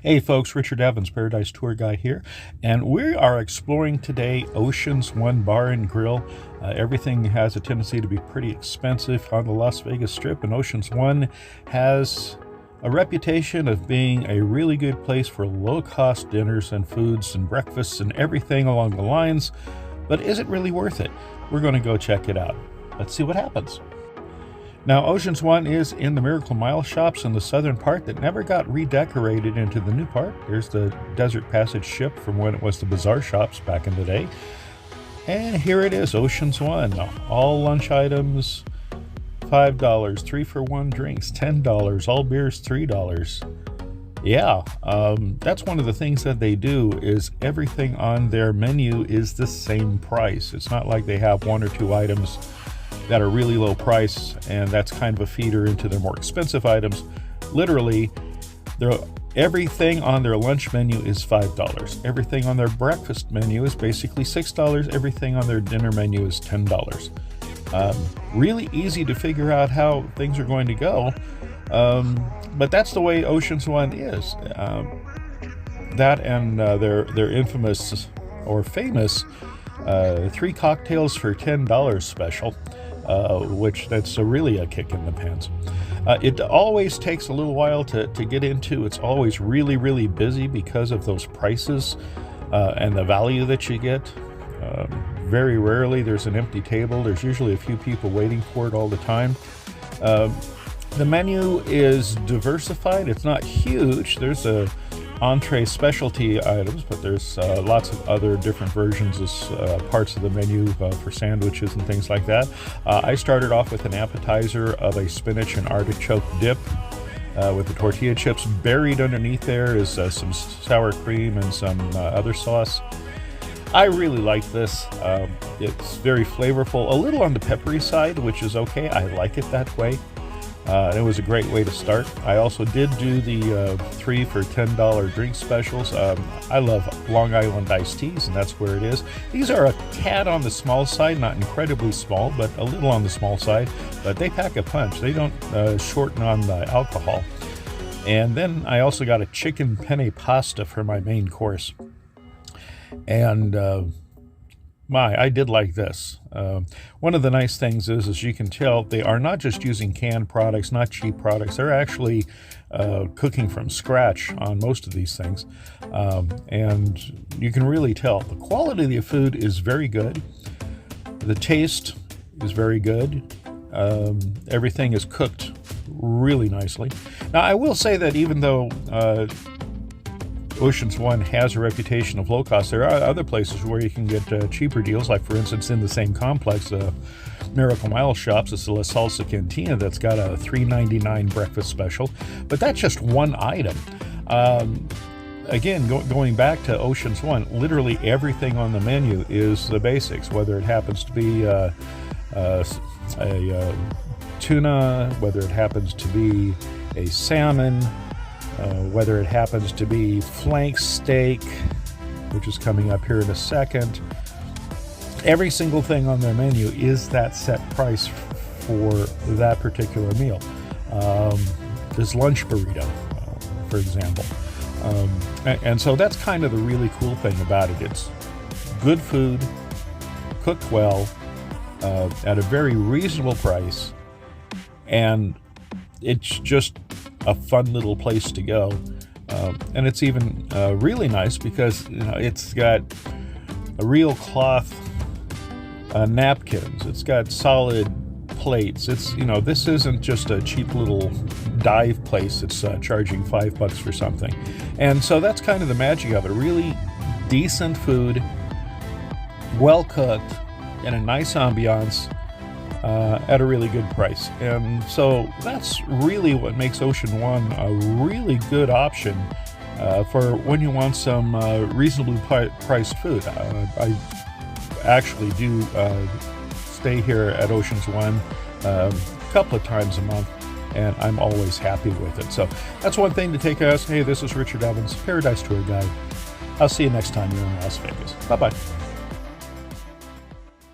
Hey folks, Richard Evans, Paradise Tour Guide here, and we are exploring today Ocean's One Bar and Grill. Everything has a tendency to be pretty expensive on the Las Vegas Strip, and Ocean's One has a reputation of being a really good place for low-cost dinners and foods and breakfasts and everything along the lines. But is it really worth it? We're going to go check it out. Let's see what happens. Now, Ocean's One is in the Miracle Mile shops in the southern part that never got redecorated into the new part. There's the Desert Passage ship from when it was the Bazaar shops back in the day. And here it is, Ocean's One. All lunch items, $5, 3-for-1 drinks, $10, all beers, $3. Yeah, that's one of the things that they do is everything on their menu is the same price. It's not like they have one or two items that are really low price, and that's kind of a feeder into their more expensive items. Literally, everything on their lunch menu is $5. Everything on their breakfast menu is basically $6. Everything on their dinner menu is $10. Really easy to figure out how things are going to go, but that's the way Ocean's One is. That and their infamous or famous 3 cocktails for $10 special. Which that's really a kick in the pants. It always takes a little while to get into. It's always really, really busy because of those prices and the value that you get. Very rarely there's an empty table. There's usually a few people waiting for it all the time. The menu is diversified. It's not huge. There's a entree specialty items, but there's lots of other different versions of parts of the menu for sandwiches and things like that. I started off with an appetizer of a spinach and artichoke dip with the tortilla chips. Buried underneath there is some sour cream and some other sauce. I really like this. It's very flavorful, a little on the peppery side, which is okay. I like it that way. It was a great way to start. I also did do the 3 for $10 drink specials. I love Long Island iced teas, and that's where it is. These are a tad on the small side, not incredibly small, but a little on the small side. But they pack a punch. They don't shorten on the alcohol. And then I also got a chicken penne pasta for my main course. And I did like this. One of the nice things is, as you can tell, they are not just using canned products, not cheap products. They're actually cooking from scratch on most of these things. And you can really tell. The quality of the food is very good. The taste is very good. Everything is cooked really nicely. Now, I will say that even though Ocean's One has a reputation of low cost, there are other places where you can get cheaper deals, like for instance in the same complex, Miracle Mile shops, it's the La Salsa Cantina that's got a $3.99 breakfast special, but that's just one item. Again, going back to Ocean's One, literally everything on the menu is the basics, whether it happens to be a tuna, whether it happens to be a salmon, whether it happens to be flank steak, which is coming up here in a second. Every single thing on their menu is that set price for that particular meal. This lunch burrito, for example. And so that's kind of the really cool thing about it. It's good food, cooked well, at a very reasonable price, and it's just a fun little place to go. And it's even really nice because it's got a real cloth napkins. It's got solid plates. It's this isn't just a cheap little dive place that's charging $5 for something. And so that's kind of the magic of it. Really decent food, well cooked, in a nice ambiance, at a really good price. And so that's really what makes Ocean One a really good option for when you want some reasonably priced food. I actually do stay here at Ocean's One a couple of times a month, and I'm always happy with it. So that's one thing to take us. Hey, this is Richard Evans, Paradise Tour Guide. I'll see you next time you're in Las Vegas. Bye-bye.